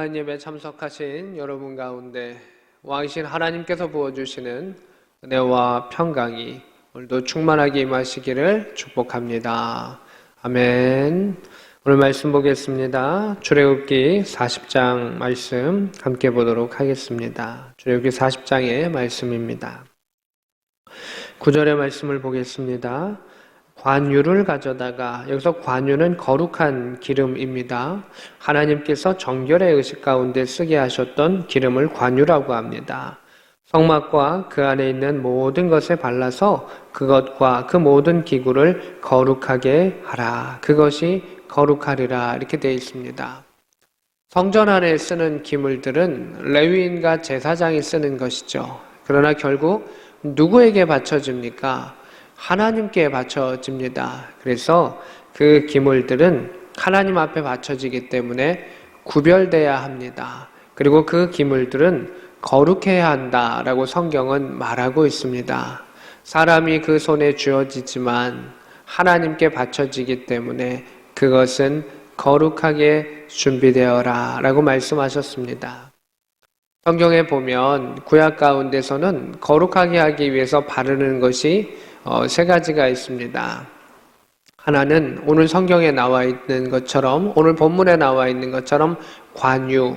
온라인 예배 참석하신 여러분 가운데 왕이신 하나님께서 부어주시는 은혜와 평강이 오늘도 충만하게 임하시기를 축복합니다. 아멘. 오늘 말씀 보겠습니다. 출애굽기 40장 말씀 함께 보도록 하겠습니다. 출애굽기 40장의 말씀입니다. 9절의 말씀을 보겠습니다. 관유를 가져다가, 여기서 관유는 거룩한 기름입니다. 하나님께서 정결의 의식 가운데 쓰게 하셨던 기름을 관유라고 합니다. 성막과 그 안에 있는 모든 것에 발라서 그것과 그 모든 기구를 거룩하게 하라. 그것이 거룩하리라. 이렇게 되어 있습니다. 성전 안에 쓰는 기물들은 레위인과 제사장이 쓰는 것이죠. 그러나 결국 누구에게 바쳐집니까? 하나님께 바쳐집니다. 그래서 그 기물들은 하나님 앞에 바쳐지기 때문에 구별돼야 합니다. 그리고 그 기물들은 거룩해야 한다라고 성경은 말하고 있습니다. 사람이 그 손에 쥐어지지만 하나님께 바쳐지기 때문에 그것은 거룩하게 준비되어라 라고 말씀하셨습니다. 성경에 보면 구약 가운데서는 거룩하게 하기 위해서 바르는 것이 세 가지가 있습니다. 하나는 오늘 성경에 나와 있는 것처럼, 오늘 본문에 나와 있는 것처럼 관유,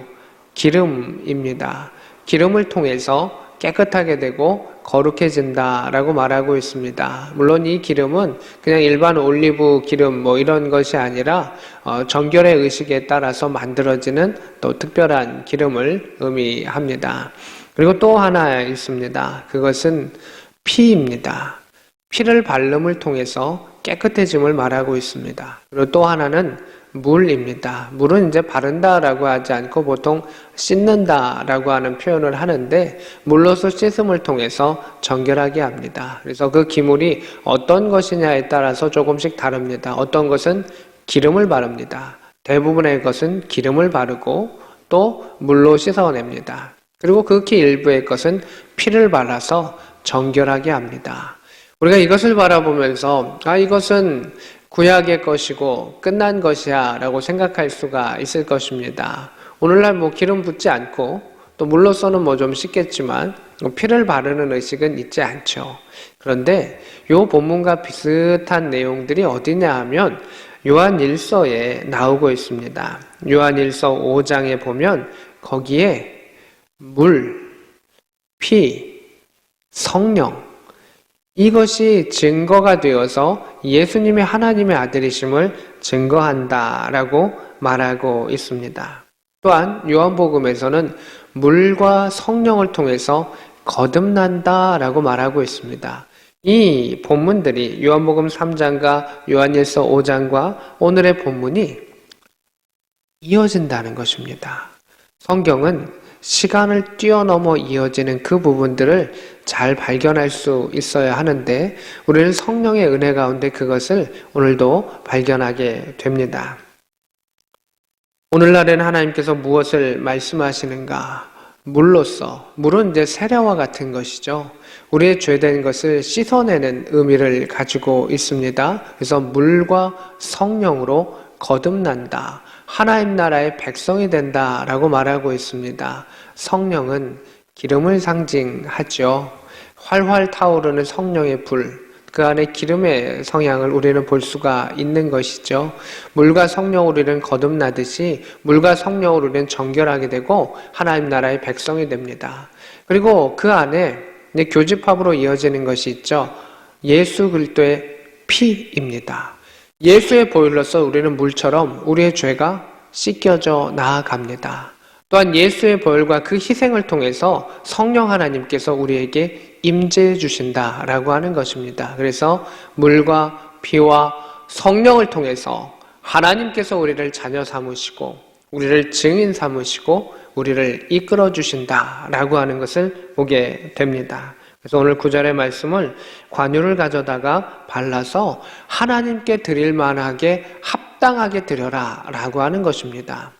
기름입니다. 기름을 통해서 깨끗하게 되고 거룩해진다라고 말하고 있습니다. 물론 이 기름은 그냥 일반 올리브 기름 이런 것이 아니라 정결의 의식에 따라서 만들어지는 또 특별한 기름을 의미합니다. 그리고 또 하나 있습니다. 그것은 피입니다. 피를 바름을 통해서 깨끗해짐을 말하고 있습니다. 그리고 또 하나는 물입니다. 물은 이제 바른다라고 하지 않고 보통 씻는다라고 하는 표현을 하는데 물로서 씻음을 통해서 정결하게 합니다. 그래서 그 기물이 어떤 것이냐에 따라서 조금씩 다릅니다. 어떤 것은 기름을 바릅니다. 대부분의 것은 기름을 바르고 또 물로 씻어냅니다. 그리고 극히 일부의 것은 피를 발라서 정결하게 합니다. 우리가 이것을 바라보면서 이것은 구약의 것이고 끝난 것이야 라고 생각할 수가 있을 것입니다. 오늘날 기름 붓지 않고 또 물로서는 좀 씻겠지만 피를 바르는 의식은 있지 않죠. 그런데 이 본문과 비슷한 내용들이 어디냐 하면 요한일서에 나오고 있습니다. 요한일서 5장에 보면 거기에 물, 피, 성령 이것이 증거가 되어서 예수님이 하나님의 아들이심을 증거한다라고 말하고 있습니다. 또한 요한복음에서는 물과 성령을 통해서 거듭난다라고 말하고 있습니다. 이 본문들이 요한복음 3장과 요한일서 5장과 오늘의 본문이 이어진다는 것입니다. 성경은 시간을 뛰어넘어 이어지는 그 부분들을 잘 발견할 수 있어야 하는데 우리는 성령의 은혜 가운데 그것을 오늘도 발견하게 됩니다. 오늘날에는 하나님께서 무엇을 말씀하시는가? 물로써, 물은 이제 세례와 같은 것이죠. 우리의 죄된 것을 씻어내는 의미를 가지고 있습니다. 그래서 물과 성령으로 거듭난다. 하나님 나라의 백성이 된다라고 말하고 있습니다. 성령은 기름을 상징하죠. 활활 타오르는 성령의 불, 그 안에 기름의 성향을 우리는 볼 수가 있는 것이죠. 물과 성령으로 우리는 거듭나듯이 물과 성령으로 우리는 정결하게 되고 하나님 나라의 백성이 됩니다. 그리고 그 안에 교집합으로 이어지는 것이 있죠. 예수 그리스도의 피입니다. 예수의 보혈로서 우리는 물처럼 우리의 죄가 씻겨져 나아갑니다. 또한 예수의 보혈과 그 희생을 통해서 성령 하나님께서 우리에게 임재해 주신다라고 하는 것입니다. 그래서 물과 피와 성령을 통해서 하나님께서 우리를 자녀 삼으시고 우리를 증인 삼으시고 우리를 이끌어 주신다라고 하는 것을 보게 됩니다. 그래서 오늘 9절의 말씀을 관유를 가져다가 발라서 하나님께 드릴 만하게 합당하게 드려라 라고 하는 것입니다.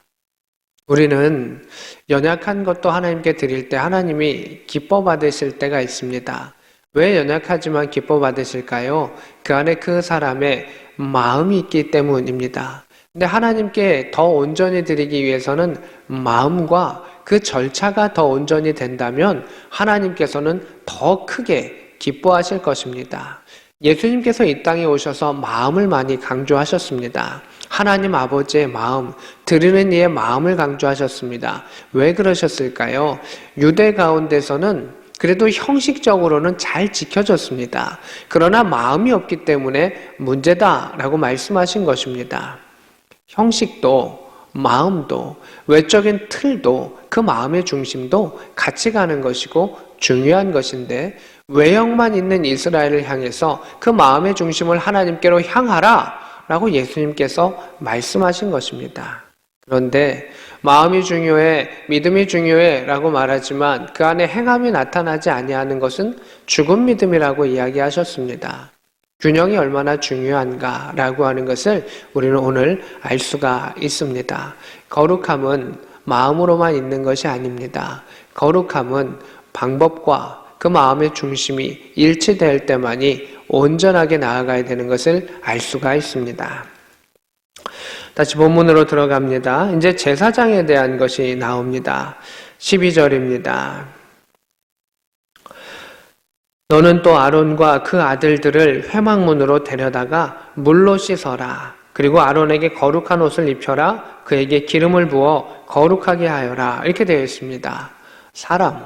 우리는 연약한 것도 하나님께 드릴 때 하나님이 기뻐 받으실 때가 있습니다. 왜 연약하지만 기뻐 받으실까요? 그 안에 그 사람의 마음이 있기 때문입니다. 근데 하나님께 더 온전히 드리기 위해서는 마음과 그 절차가 더 온전히 된다면 하나님께서는 더 크게 기뻐하실 것입니다. 예수님께서 이 땅에 오셔서 마음을 많이 강조하셨습니다. 하나님 아버지의 마음, 드리는 이의 마음을 강조하셨습니다. 왜 그러셨을까요? 유대 가운데서는 그래도 형식적으로는 잘 지켜졌습니다. 그러나 마음이 없기 때문에 문제다라고 말씀하신 것입니다. 형식도 마음도 외적인 틀도 그 마음의 중심도 같이 가는 것이고 중요한 것인데 외형만 있는 이스라엘을 향해서 그 마음의 중심을 하나님께로 향하라 라고 예수님께서 말씀하신 것입니다. 그런데 마음이 중요해, 믿음이 중요해 라고 말하지만 그 안에 행함이 나타나지 아니하는 것은 죽은 믿음이라고 이야기하셨습니다. 균형이 얼마나 중요한가 라고 하는 것을 우리는 오늘 알 수가 있습니다. 거룩함은 마음으로만 있는 것이 아닙니다. 거룩함은 방법과 그 마음의 중심이 일치될 때만이 온전하게 나아가야 되는 것을 알 수가 있습니다. 다시 본문으로 들어갑니다. 이제 제사장에 대한 것이 나옵니다. 12절입니다. 너는 또 아론과 그 아들들을 회막문으로 데려다가 물로 씻어라. 그리고 아론에게 거룩한 옷을 입혀라. 그에게 기름을 부어 거룩하게 하여라. 이렇게 되어 있습니다. 사람,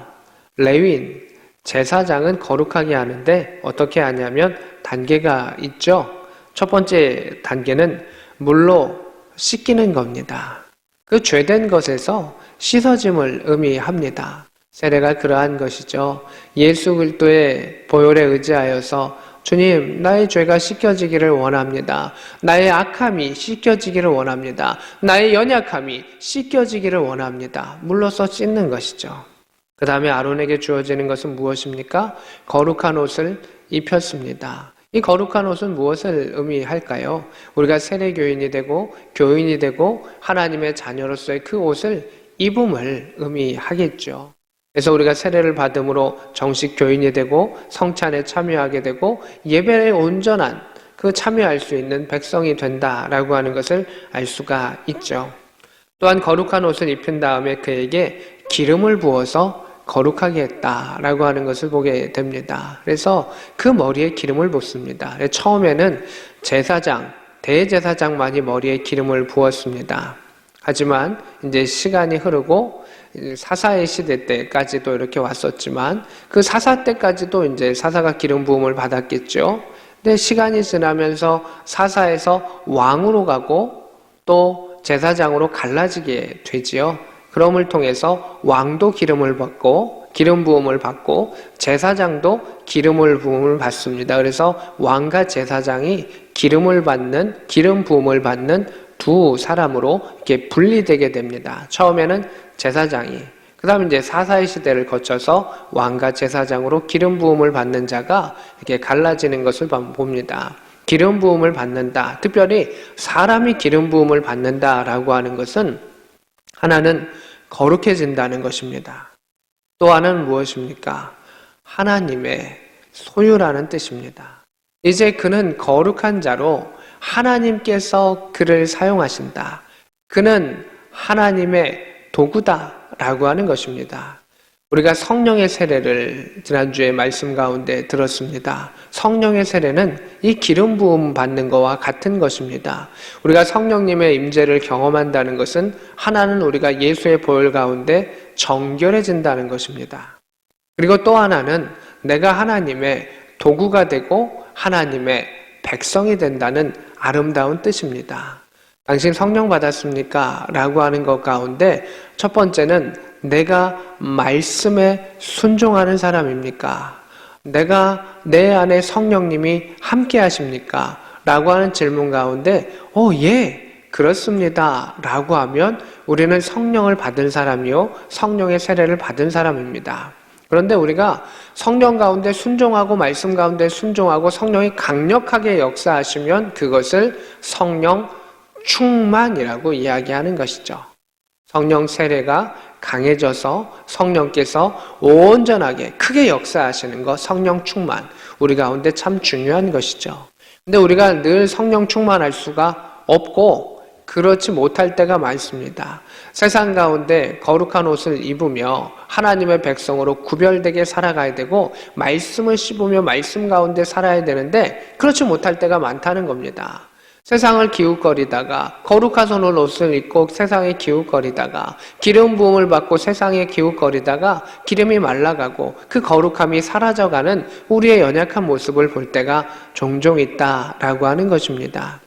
레위인, 제사장은 거룩하게 하는데 어떻게 하냐면 단계가 있죠. 첫 번째 단계는 물로 씻기는 겁니다. 그 죄된 것에서 씻어짐을 의미합니다. 세례가 그러한 것이죠. 예수 그리스도의 보혈에 의지하여서 주님, 나의 죄가 씻겨지기를 원합니다. 나의 악함이 씻겨지기를 원합니다. 나의 연약함이 씻겨지기를 원합니다. 물로써 씻는 것이죠. 그 다음에 아론에게 주어지는 것은 무엇입니까? 거룩한 옷을 입혔습니다. 이 거룩한 옷은 무엇을 의미할까요? 우리가 세례교인이 되고 교인이 되고 하나님의 자녀로서의 그 옷을 입음을 의미하겠죠. 그래서 우리가 세례를 받음으로 정식 교인이 되고 성찬에 참여하게 되고 예배에 온전한 그 참여할 수 있는 백성이 된다라고 하는 것을 알 수가 있죠. 또한 거룩한 옷을 입힌 다음에 그에게 기름을 부어서 거룩하게 했다라고 하는 것을 보게 됩니다. 그래서 그 머리에 기름을 붓습니다. 처음에는 제사장, 대제사장만이 머리에 기름을 부었습니다. 하지만 이제 시간이 흐르고 사사의 시대 때까지도 이렇게 왔었지만 그 사사 때까지도 이제 사사가 기름 부음을 받았겠죠. 근데 시간이 지나면서 사사에서 왕으로 가고 또 제사장으로 갈라지게 되지요. 그럼을 통해서 왕도 기름을 받고 기름 부음을 받고 제사장도 기름을 부음을 받습니다. 그래서 왕과 제사장이 기름 부음을 받는 두 사람으로 이렇게 분리되게 됩니다. 처음에는 제사장이, 그 다음에 이제 사사의 시대를 거쳐서 왕과 제사장으로 기름 부음을 받는 자가 이렇게 갈라지는 것을 봅니다. 기름 부음을 받는다. 특별히 사람이 기름 부음을 받는다라고 하는 것은 하나는 거룩해진다는 것입니다. 또 하나는 무엇입니까? 하나님의 소유라는 뜻입니다. 이제 그는 거룩한 자로 하나님께서 그를 사용하신다. 그는 하나님의 도구다라고 하는 것입니다. 우리가 성령의 세례를 지난주에 말씀 가운데 들었습니다. 성령의 세례는 이 기름 부음 받는 것과 같은 것입니다. 우리가 성령님의 임재를 경험한다는 것은 하나는 우리가 예수의 보혈 가운데 정결해진다는 것입니다. 그리고 또 하나는 내가 하나님의 도구가 되고 하나님의 백성이 된다는 아름다운 뜻입니다. 당신 성령 받았습니까? 라고 하는 것 가운데 첫 번째는 내가 말씀에 순종하는 사람입니까? 내가 내 안에 성령님이 함께 하십니까? 라고 하는 질문 가운데 예, 그렇습니다. 라고 하면 우리는 성령을 받은 사람이요 성령의 세례를 받은 사람입니다. 그런데 우리가 성령 가운데 순종하고 말씀 가운데 순종하고 성령이 강력하게 역사하시면 그것을 성령 충만이라고 이야기하는 것이죠. 성령 세례가 강해져서 성령께서 온전하게 크게 역사하시는 것, 성령 충만, 우리 가운데 참 중요한 것이죠. 근데 우리가 늘 성령 충만할 수가 없고 그렇지 못할 때가 많습니다. 세상 가운데 거룩한 옷을 입으며 하나님의 백성으로 구별되게 살아가야 되고 말씀을 씹으며 말씀 가운데 살아야 되는데 그렇지 못할 때가 많다는 겁니다. 세상을 기웃거리다가 거룩한 옷을 입고 세상에 기웃거리다가 기름 부음을 받고 세상에 기웃거리다가 기름이 말라가고 그 거룩함이 사라져가는 우리의 연약한 모습을 볼 때가 종종 있다라고 하는 것입니다.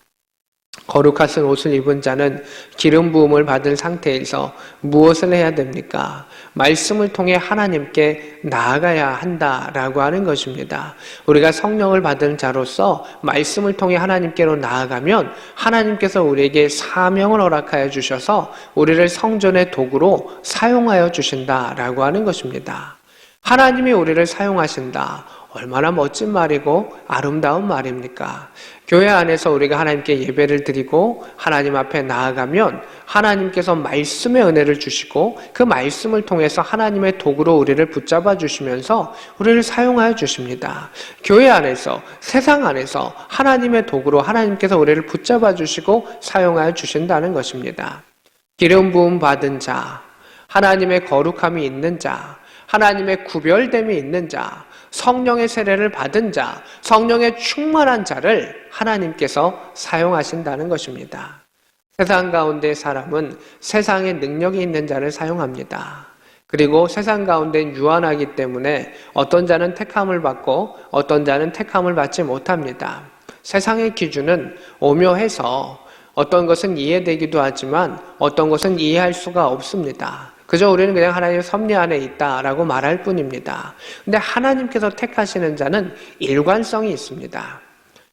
거룩하신 옷을 입은 자는 기름 부음을 받은 상태에서 무엇을 해야 됩니까? 말씀을 통해 하나님께 나아가야 한다라고 하는 것입니다. 우리가 성령을 받은 자로서 말씀을 통해 하나님께로 나아가면 하나님께서 우리에게 사명을 허락하여 주셔서 우리를 성전의 도구로 사용하여 주신다라고 하는 것입니다. 하나님이 우리를 사용하신다. 얼마나 멋진 말이고 아름다운 말입니까? 교회 안에서 우리가 하나님께 예배를 드리고 하나님 앞에 나아가면 하나님께서 말씀의 은혜를 주시고 그 말씀을 통해서 하나님의 도구로 우리를 붙잡아 주시면서 우리를 사용하여 주십니다. 교회 안에서, 세상 안에서 하나님의 도구로 하나님께서 우리를 붙잡아 주시고 사용하여 주신다는 것입니다. 기름 부음 받은 자, 하나님의 거룩함이 있는 자, 하나님의 구별됨이 있는 자, 성령의 세례를 받은 자, 성령의 충만한 자를 하나님께서 사용하신다는 것입니다. 세상 가운데 사람은 세상의 능력이 있는 자를 사용합니다. 그리고 세상 가운데 유한하기 때문에 어떤 자는 택함을 받고 어떤 자는 택함을 받지 못합니다. 세상의 기준은 오묘해서 어떤 것은 이해되기도 하지만 어떤 것은 이해할 수가 없습니다. 그저 우리는 그냥 하나님의 섭리 안에 있다라고 말할 뿐입니다. 근데 하나님께서 택하시는 자는 일관성이 있습니다.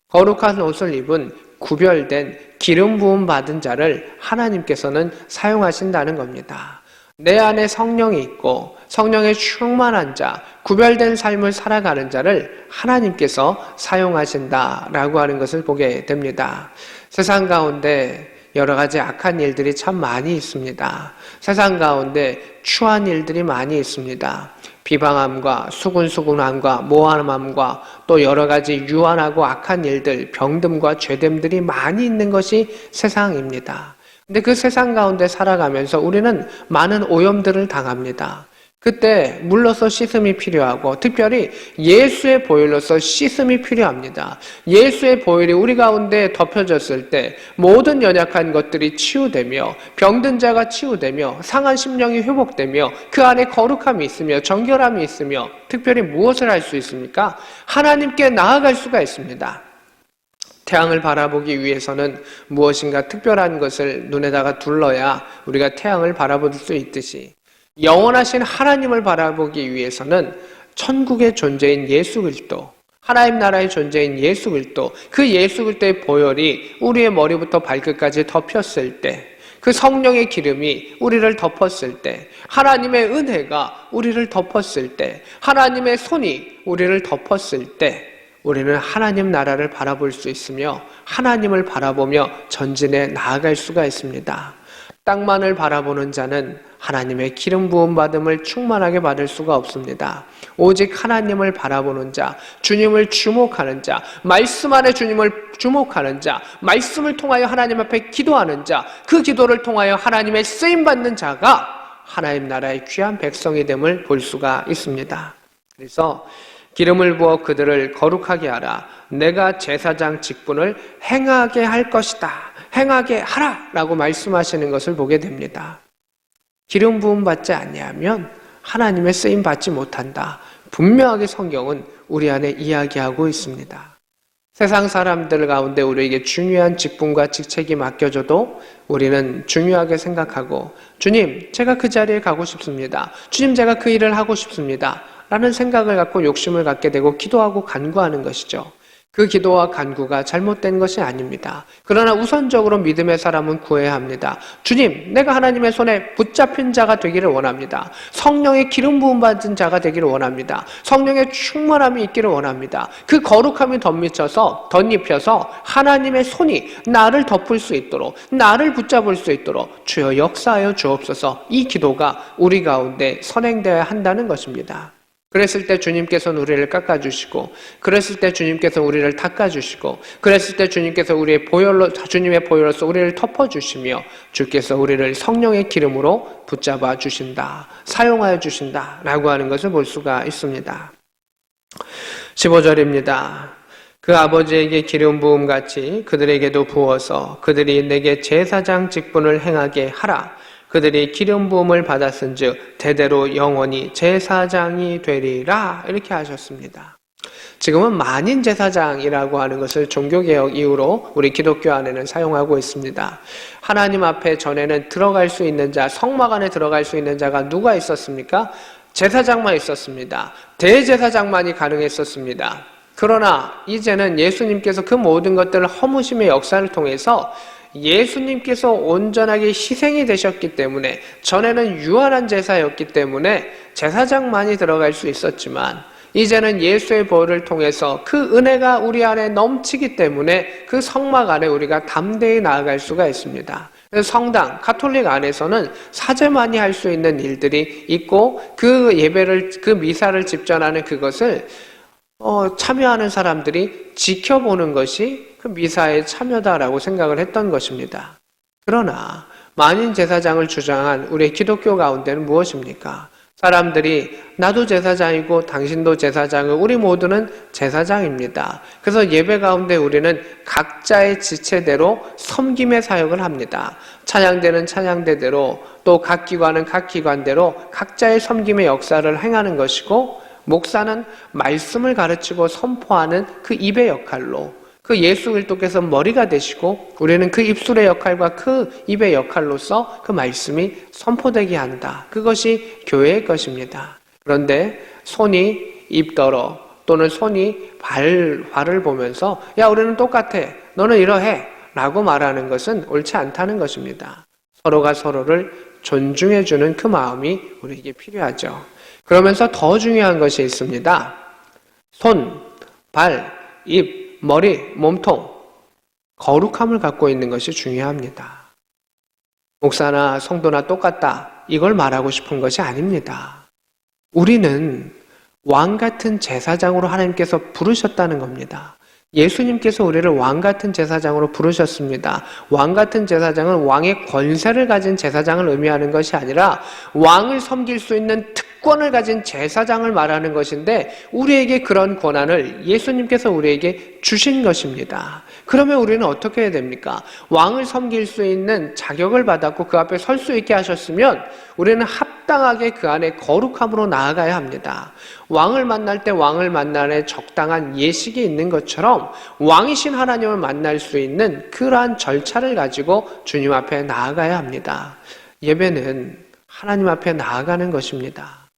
거룩한 옷을 입은 구별된 기름 부음 받은 자를 하나님께서는 사용하신다는 겁니다. 내 안에 성령이 있고 성령의 충만한 자, 구별된 삶을 살아가는 자를 하나님께서 사용하신다라고 하는 것을 보게 됩니다. 세상 가운데 여러 가지 악한 일들이 참 많이 있습니다. 세상 가운데 추한 일들이 많이 있습니다. 비방함과 수군수군함과 모함함과 또 여러 가지 유한하고 악한 일들, 병듦과 죄됨들이 많이 있는 것이 세상입니다. 근데 그 세상 가운데 살아가면서 우리는 많은 오염들을 당합니다. 그때 물로서 씻음이 필요하고 특별히 예수의 보혈로서 씻음이 필요합니다. 예수의 보혈이 우리 가운데 덮여졌을 때 모든 연약한 것들이 치유되며 병든 자가 치유되며 상한 심령이 회복되며 그 안에 거룩함이 있으며 정결함이 있으며 특별히 무엇을 할 수 있습니까? 하나님께 나아갈 수가 있습니다. 태양을 바라보기 위해서는 무엇인가 특별한 것을 눈에다가 둘러야 우리가 태양을 바라볼 수 있듯이 영원하신 하나님을 바라보기 위해서는 천국의 존재인 예수 그리스도, 하나님 나라의 존재인 예수 그리스도, 그 예수 그리스도의 보혈이 우리의 머리부터 발끝까지 덮였을 때, 그 성령의 기름이 우리를 덮었을 때, 하나님의 은혜가 우리를 덮었을 때, 하나님의 손이 우리를 덮었을 때 우리는 하나님 나라를 바라볼 수 있으며 하나님을 바라보며 전진해 나아갈 수가 있습니다. 땅만을 바라보는 자는 하나님의 기름 부음 받음을 충만하게 받을 수가 없습니다. 오직 하나님을 바라보는 자, 주님을 주목하는 자, 말씀 안에 주님을 주목하는 자, 말씀을 통하여 하나님 앞에 기도하는 자, 그 기도를 통하여 하나님의 쓰임받는 자가 하나님 나라의 귀한 백성이 됨을 볼 수가 있습니다. 그래서 기름을 부어 그들을 거룩하게 하라. 내가 제사장 직분을 행하게 할 것이다. 행하게 하라 라고 말씀하시는 것을 보게 됩니다. 기름 부음 받지 아니하면 하나님의 쓰임 받지 못한다. 분명하게 성경은 우리 안에 이야기하고 있습니다. 세상 사람들 가운데 우리에게 중요한 직분과 직책이 맡겨져도 우리는 중요하게 생각하고 주님, 제가 그 자리에 가고 싶습니다. 주님, 제가 그 일을 하고 싶습니다. 라는 생각을 갖고 욕심을 갖게 되고 기도하고 간구하는 것이죠. 그 기도와 간구가 잘못된 것이 아닙니다. 그러나 우선적으로 믿음의 사람은 구해야 합니다. 주님, 내가 하나님의 손에 붙잡힌 자가 되기를 원합니다. 성령의 기름 부음 받은 자가 되기를 원합니다. 성령의 충만함이 있기를 원합니다. 그 거룩함이 덧입혀서 하나님의 손이 나를 덮을 수 있도록, 나를 붙잡을 수 있도록 주여 역사하여 주옵소서. 이 기도가 우리 가운데 선행되어야 한다는 것입니다. 그랬을 때 주님께서는 우리를 깎아주시고, 그랬을 때 주님께서 우리를 닦아주시고, 그랬을 때 주님께서 주님의 보혈로서 우리를 덮어주시며, 주께서 우리를 성령의 기름으로 붙잡아 주신다, 사용하여 주신다 라고 하는 것을 볼 수가 있습니다. 15절입니다. 그 아버지에게 기름 부음 같이 그들에게도 부어서 그들이 내게 제사장 직분을 행하게 하라. 그들이 기름 부음을 받았은즉 대대로 영원히 제사장이 되리라. 이렇게 하셨습니다. 지금은 만인 제사장이라고 하는 것을 종교개혁 이후로 우리 기독교 안에는 사용하고 있습니다. 하나님 앞에 전에는 들어갈 수 있는 자, 성막 안에 들어갈 수 있는 자가 누가 있었습니까? 제사장만 있었습니다. 대제사장만이 가능했었습니다. 그러나 이제는 예수님께서 그 모든 것들을 허무심의 역사를 통해서 예수님께서 온전하게 희생이 되셨기 때문에, 전에는 유한한 제사였기 때문에 제사장만이 들어갈 수 있었지만, 이제는 예수의 보혈을 통해서 그 은혜가 우리 안에 넘치기 때문에 그 성막 안에 우리가 담대히 나아갈 수가 있습니다. 성당, 가톨릭 안에서는 사제만이 할 수 있는 일들이 있고, 그 예배를, 그 미사를 집전하는 그것을 참여하는 사람들이 지켜보는 것이 그 미사의 참여다라고 생각을 했던 것입니다. 그러나 만인 제사장을 주장한 우리 기독교 가운데는 무엇입니까? 사람들이 나도 제사장이고 당신도 제사장이고 우리 모두는 제사장입니다. 그래서 예배 가운데 우리는 각자의 지체대로 섬김의 사역을 합니다. 찬양대는 찬양대대로, 또 각 기관은 각 기관대로 각자의 섬김의 역사를 행하는 것이고, 목사는 말씀을 가르치고 선포하는 그 입의 역할로, 그 예수 그리스도께서 머리가 되시고 우리는 그 입술의 역할과 그 입의 역할로서 그 말씀이 선포되게 한다. 그것이 교회의 것입니다. 그런데 손이 입더러 또는 손이 발을 보면서 야, 우리는 똑같아, 너는 이러해 라고 말하는 것은 옳지 않다는 것입니다. 서로가 서로를 존중해주는 그 마음이 우리에게 필요하죠. 그러면서 더 중요한 것이 있습니다. 손, 발, 입, 머리, 몸통, 거룩함을 갖고 있는 것이 중요합니다. 목사나 성도나 똑같다, 이걸 말하고 싶은 것이 아닙니다. 우리는 왕 같은 제사장으로 하나님께서 부르셨다는 겁니다. 예수님께서 우리를 왕 같은 제사장으로 부르셨습니다. 왕 같은 제사장은 왕의 권세를 가진 제사장을 의미하는 것이 아니라 왕을 섬길 수 있는 특권을 가진 제사장을 말하는 것인데, 우리에게 그런 권한을 예수님께서 우리에게 주신 것입니다. 그러면 우리는 어떻게 해야 됩니까? 왕을 섬길 수 있는 자격을 받았고 그 앞에 설 수 있게 하셨으면 우리는 합당하게 그 안에 거룩함으로 나아가야 합니다. 왕을 만날 때 왕을 만나는 적당한 예식이 있는 것처럼 왕이신 하나님을 만날 수 있는 그러한 절차를 가지고 주님 앞에 나아가야 합니다. 예배는 하나님 앞에 나아가는 것입니다.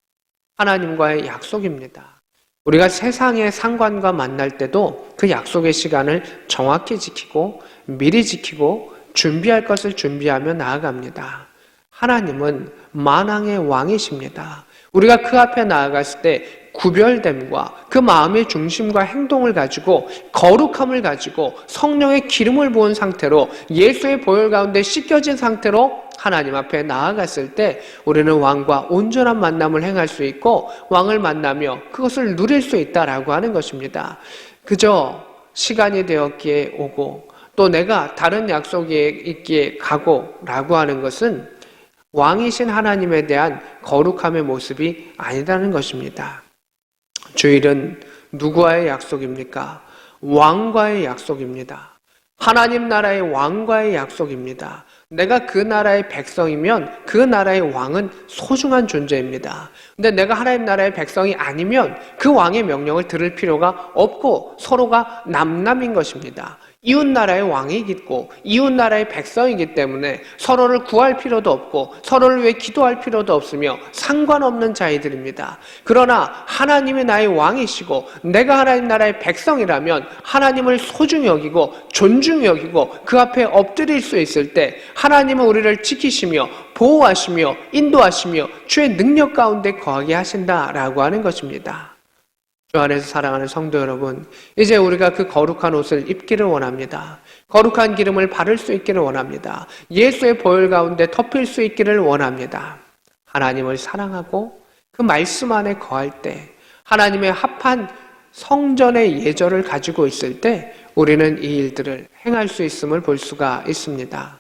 하나님과의 약속입니다. 우리가 세상의 상관과 만날 때도 그 약속의 시간을 정확히 지키고 미리 지키고 준비할 것을 준비하며 나아갑니다. 하나님은 만왕의 왕이십니다. 우리가 그 앞에 나아갔을 때 구별됨과 그 마음의 중심과 행동을 가지고 거룩함을 가지고 성령의 기름을 부은 상태로 예수의 보혈 가운데 씻겨진 상태로 하나님 앞에 나아갔을 때 우리는 왕과 온전한 만남을 행할 수 있고 왕을 만나며 그것을 누릴 수 있다라고 하는 것입니다. 그저 시간이 되었기에 오고 또 내가 다른 약속이 있기에 가고 라고 하는 것은 왕이신 하나님에 대한 거룩함의 모습이 아니라는 것입니다. 주일은 누구와의 약속입니까? 왕과의 약속입니다. 하나님 나라의 왕과의 약속입니다. 내가 그 나라의 백성이면 그 나라의 왕은 소중한 존재입니다. 근데 내가 하나님 나라의 백성이 아니면 그 왕의 명령을 들을 필요가 없고 서로가 남남인 것입니다. 이웃 나라의 왕이겠고 이웃 나라의 백성이기 때문에 서로를 구할 필요도 없고 서로를 위해 기도할 필요도 없으며 상관없는 자이들입니다. 그러나 하나님이 나의 왕이시고 내가 하나님 나라의 백성이라면 하나님을 소중히 여기고 존중히 여기고 그 앞에 엎드릴 수 있을 때 하나님은 우리를 지키시며 보호하시며 인도하시며 주의 능력 가운데 거하게 하신다라고 하는 것입니다. 주 안에서 사랑하는 성도 여러분, 이제 우리가 그 거룩한 옷을 입기를 원합니다. 거룩한 기름을 바를 수 있기를 원합니다. 예수의 보혈 가운데 덮일 수 있기를 원합니다. 하나님을 사랑하고 그 말씀 안에 거할 때 하나님의 합한 성전의 예절을 가지고 있을 때 우리는 이 일들을 행할 수 있음을 볼 수가 있습니다.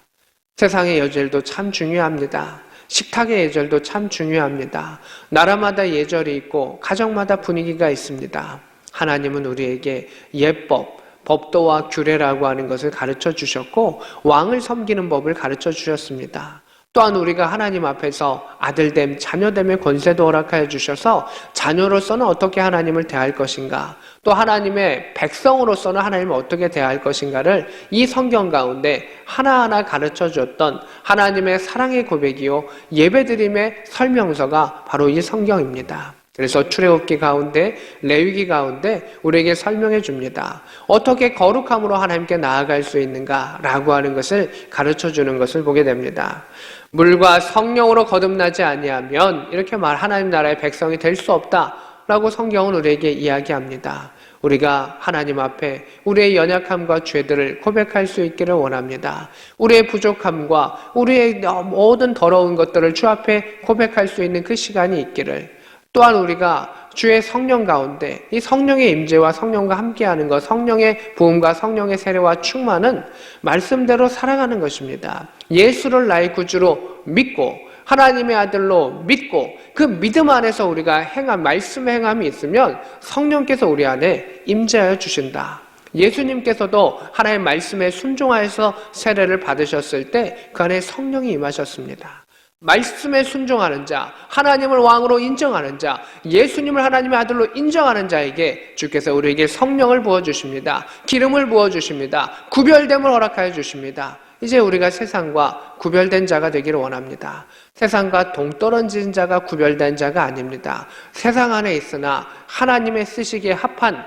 세상의 예절도 참 중요합니다. 식탁의 예절도 참 중요합니다. 나라마다 예절이 있고 가정마다 분위기가 있습니다. 하나님은 우리에게 예법, 법도와 규례라고 하는 것을 가르쳐 주셨고 왕을 섬기는 법을 가르쳐 주셨습니다. 또한 우리가 하나님 앞에서 아들됨, 자녀됨의 권세도 허락하여 주셔서 자녀로서는 어떻게 하나님을 대할 것인가, 또 하나님의 백성으로서는 하나님을 어떻게 대할 것인가를 이 성경 가운데 하나하나 가르쳐 줬던 하나님의 사랑의 고백이요 예배드림의 설명서가 바로 이 성경입니다. 그래서 출애굽기 가운데, 레위기 가운데 우리에게 설명해 줍니다. 어떻게 거룩함으로 하나님께 나아갈 수 있는가라고 하는 것을 가르쳐 주는 것을 보게 됩니다. 물과 성령으로 거듭나지 아니하면 이렇게 하나님 나라의 백성이 될 수 없다라고 성경은 우리에게 이야기합니다. 우리가 하나님 앞에 우리의 연약함과 죄들을 고백할 수 있기를 원합니다. 우리의 부족함과 우리의 모든 더러운 것들을 주 앞에 고백할 수 있는 그 시간이 있기를, 또한 우리가 주의 성령 가운데 이 성령의 임재와 성령과 함께하는 것, 성령의 부음과 성령의 세례와 충만은 말씀대로 살아가는 것입니다. 예수를 나의 구주로 믿고 하나님의 아들로 믿고 그 믿음 안에서 우리가 말씀의 행함이 있으면 성령께서 우리 안에 임재하여 주신다. 예수님께서도 하나님의 말씀에 순종하여서 세례를 받으셨을 때 그 안에 성령이 임하셨습니다. 말씀에 순종하는 자, 하나님을 왕으로 인정하는 자, 예수님을 하나님의 아들로 인정하는 자에게 주께서 우리에게 성령을 부어주십니다. 기름을 부어주십니다. 구별됨을 허락하여 주십니다. 이제 우리가 세상과 구별된 자가 되기를 원합니다. 세상과 동떨어진 자가 구별된 자가 아닙니다. 세상 안에 있으나 하나님의 쓰시기에 합한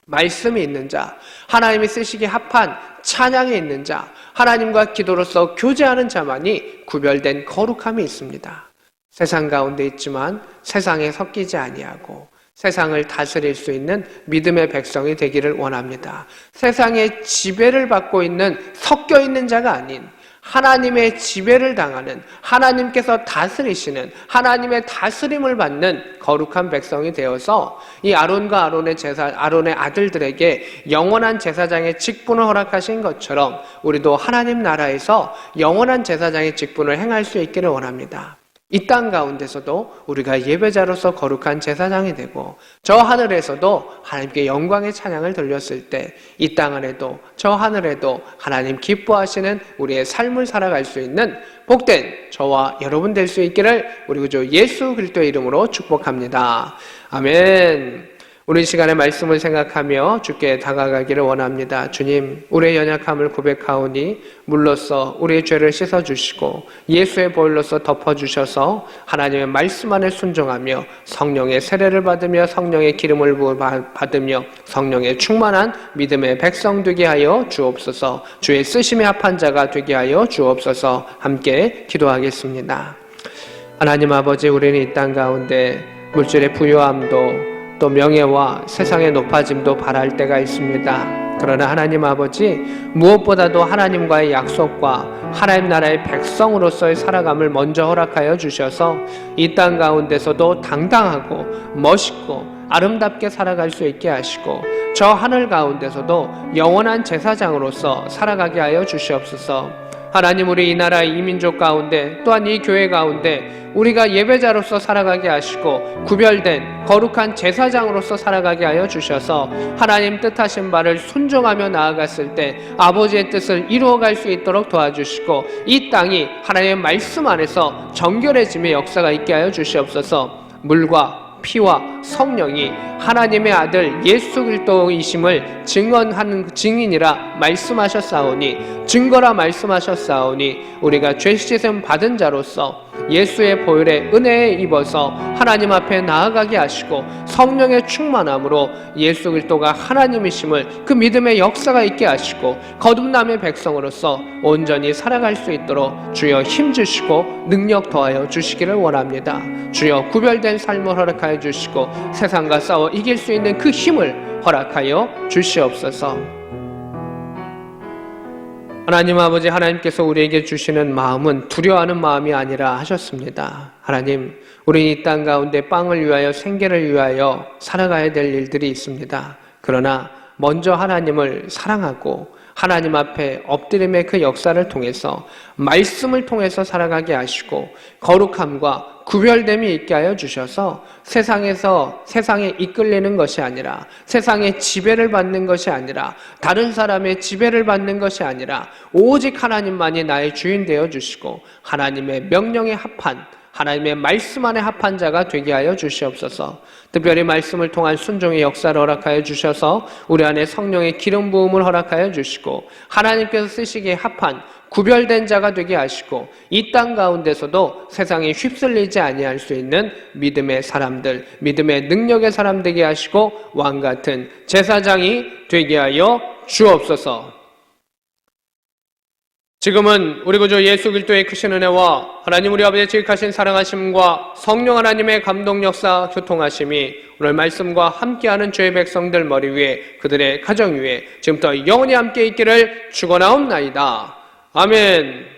말씀이 있는 자, 하나님이 쓰시기에 합한 찬양이 있는 자, 하나님과 기도로서 교제하는 자만이 구별된 거룩함이 있습니다. 세상 가운데 있지만 세상에 섞이지 아니하고 세상을 다스릴 수 있는 믿음의 백성이 되기를 원합니다. 세상의 지배를 받고 있는, 섞여 있는 자가 아닌 하나님의 지배를 당하는, 하나님께서 다스리시는, 하나님의 다스림을 받는 거룩한 백성이 되어서 이 아론과 아론의 아들들에게 영원한 제사장의 직분을 허락하신 것처럼 우리도 하나님 나라에서 영원한 제사장의 직분을 행할 수 있기를 원합니다. 이 땅 가운데서도 우리가 예배자로서 거룩한 제사장이 되고 저 하늘에서도 하나님께 영광의 찬양을 들렸을 때 이 땅 안에도 저 하늘에도 하나님 기뻐하시는 우리의 삶을 살아갈 수 있는 복된 저와 여러분 될 수 있기를 우리 구주 예수 그리스도의 이름으로 축복합니다. 아멘. 우리 시간의 말씀을 생각하며 주께 다가가기를 원합니다. 주님, 우리의 연약함을 고백하오니 물로써 우리의 죄를 씻어주시고 예수의 보혈로서 덮어주셔서 하나님의 말씀 안에 순종하며 성령의 세례를 받으며 성령의 기름을 받으며 성령의 충만한 믿음의 백성 되게 하여 주옵소서. 주의 쓰심에 합한 자가 되게 하여 주옵소서. 함께 기도하겠습니다. 하나님 아버지, 우리는 이 땅 가운데 물질의 부요함도 또 명예와 세상의 높아짐도 바랄 때가 있습니다. 그러나 하나님 아버지, 무엇보다도 하나님과의 약속과 하나님 나라의 백성으로서의 살아감을 먼저 허락하여 주셔서 이 땅 가운데서도 당당하고 멋있고 아름답게 살아갈 수 있게 하시고 저 하늘 가운데서도 영원한 제사장으로서 살아가게 하여 주시옵소서. 하나님, 우리 이 나라 이 민족 가운데 또한 이 교회 가운데 우리가 예배자로서 살아가게 하시고 구별된 거룩한 제사장으로서 살아가게 하여 주셔서 하나님 뜻하신 바를 순종하며 나아갔을 때 아버지의 뜻을 이루어갈 수 있도록 도와주시고 이 땅이 하나님의 말씀 안에서 정결해짐의 역사가 있게 하여 주시옵소서. 물과 피와 성령이 하나님의 아들 예수 그리스도이심을 증언하는 증인이라 말씀하셨사오니, 증거라 말씀하셨사오니 우리가 죄 씻음 받은 자로서 예수의 보혈의 은혜에 입어서 하나님 앞에 나아가게 하시고 성령의 충만함으로 예수 그리스도가 하나님이심을 그 믿음의 역사가 있게 하시고 거듭남의 백성으로서 온전히 살아갈 수 있도록 주여 힘주시고 능력 더하여 주시기를 원합니다. 주여 구별된 삶을 허락하여 주시고 세상과 싸워 이길 수 있는 그 힘을 허락하여 주시옵소서. 하나님 아버지, 하나님께서 우리에게 주시는 마음은 두려워하는 마음이 아니라 하셨습니다. 하나님, 우리 이 땅 가운데 빵을 위하여 생계를 위하여 살아가야 될 일들이 있습니다. 그러나 먼저 하나님을 사랑하고 하나님 앞에 엎드림의 그 역사를 통해서 말씀을 통해서 살아가게 하시고 거룩함과 구별됨이 있게 하여 주셔서 세상에 이끌리는 것이 아니라, 세상의 지배를 받는 것이 아니라, 다른 사람의 지배를 받는 것이 아니라 오직 하나님만이 나의 주인 되어 주시고 하나님의 명령에 합한, 하나님의 말씀 안에 합한 자가 되게 하여 주시옵소서. 특별히 말씀을 통한 순종의 역사를 허락하여 주셔서 우리 안에 성령의 기름 부음을 허락하여 주시고 하나님께서 쓰시기에 합한 구별된 자가 되게 하시고 이 땅 가운데서도 세상에 휩쓸리지 아니할 수 있는 믿음의 사람들, 믿음의 능력의 사람 되게 하시고 왕같은 제사장이 되게 하여 주옵소서. 지금은 우리 구주 예수 그리스도의 크신 은혜와 하나님 우리 아버지의 지극하신 사랑하심과 성령 하나님의 감동 역사 교통하심이 오늘 말씀과 함께하는 주의 백성들 머리 위에, 그들의 가정 위에 지금부터 영원히 함께 있기를 축원하옵나이다. 아멘.